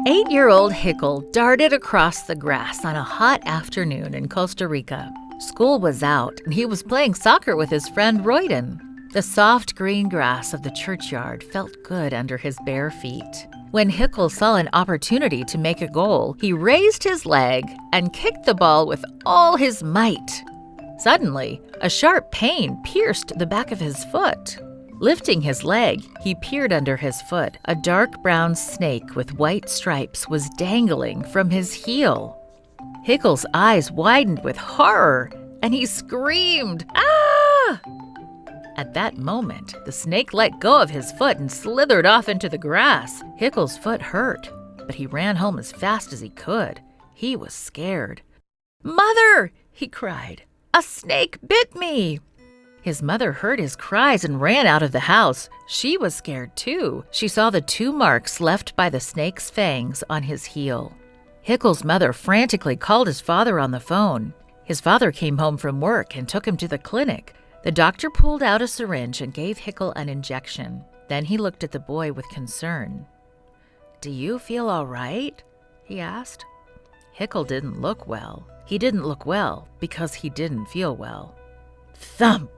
8-year-old Hickel darted across the grass on a hot afternoon in Costa Rica. School was out, and he was playing soccer with his friend Royden. The soft green grass of the churchyard felt good under his bare feet. When Hickel saw an opportunity to make a goal, he raised his leg and kicked the ball with all his might. Suddenly, a sharp pain pierced the back of his foot. Lifting his leg, he peered under his foot. A dark brown snake with white stripes was dangling from his heel. Hickel's eyes widened with horror, and he screamed, "Ah!" At that moment, the snake let go of his foot and slithered off into the grass. Hickel's foot hurt, but he ran home as fast as he could. He was scared. "Mother!" he cried. "A snake bit me!" His mother heard his cries and ran out of the house. She was scared too. She saw the 2 marks left by the snake's fangs on his heel. Hickel's mother frantically called his father on the phone. His father came home from work and took him to the clinic. The doctor pulled out a syringe and gave Hickel an injection. Then he looked at the boy with concern. "Do you feel all right?" he asked. Hickel didn't look well. He didn't look well because he didn't feel well. Thump!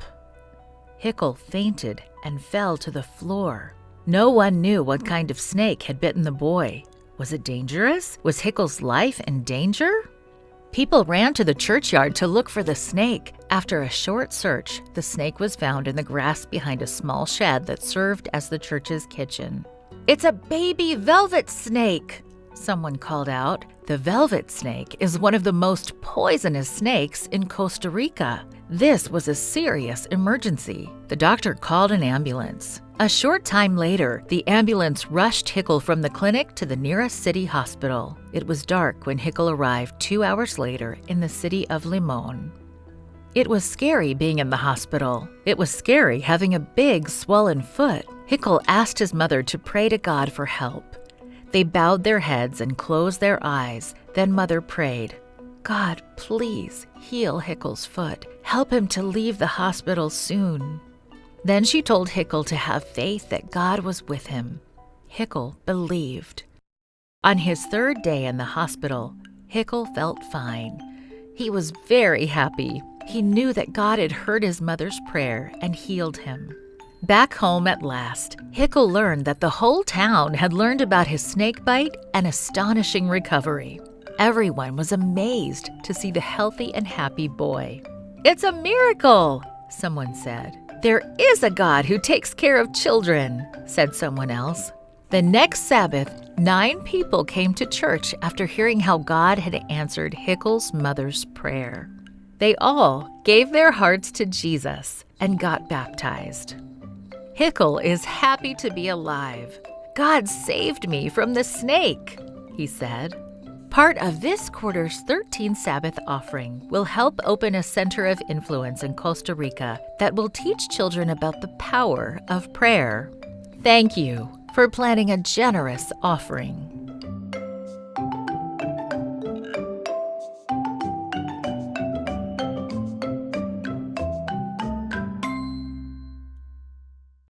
Hickel fainted and fell to the floor. No one knew what kind of snake had bitten the boy. Was it dangerous? Was Hickel's life in danger? People ran to the churchyard to look for the snake. After a short search, the snake was found in the grass behind a small shed that served as the church's kitchen. "It's a baby velvet snake!" someone called out. The velvet snake is one of the most poisonous snakes in Costa Rica. This was a serious emergency. The doctor called an ambulance. A short time later, the ambulance rushed Hickel from the clinic to the nearest city hospital. It was dark when Hickel arrived 2 hours later in the city of Limón. It was scary being in the hospital. It was scary having a big, swollen foot. Hickel asked his mother to pray to God for help. They bowed their heads and closed their eyes. Then Mother prayed, "God, please heal Hickel's foot. Help him to leave the hospital soon." Then she told Hickel to have faith that God was with him. Hickel believed. On his 3rd day in the hospital, Hickel felt fine. He was very happy. He knew that God had heard his mother's prayer and healed him. Back home at last, Hickel learned that the whole town had learned about his snakebite and astonishing recovery. Everyone was amazed to see the healthy and happy boy. "It's a miracle," someone said. "There is a God who takes care of children," said someone else. The next Sabbath, 9 people came to church after hearing how God had answered Hickel's mother's prayer. They all gave their hearts to Jesus and got baptized. Hickel is happy to be alive. "God saved me from the snake," he said. Part of this quarter's 13th Sabbath offering will help open a center of influence in Costa Rica that will teach children about the power of prayer. Thank you for planning a generous offering.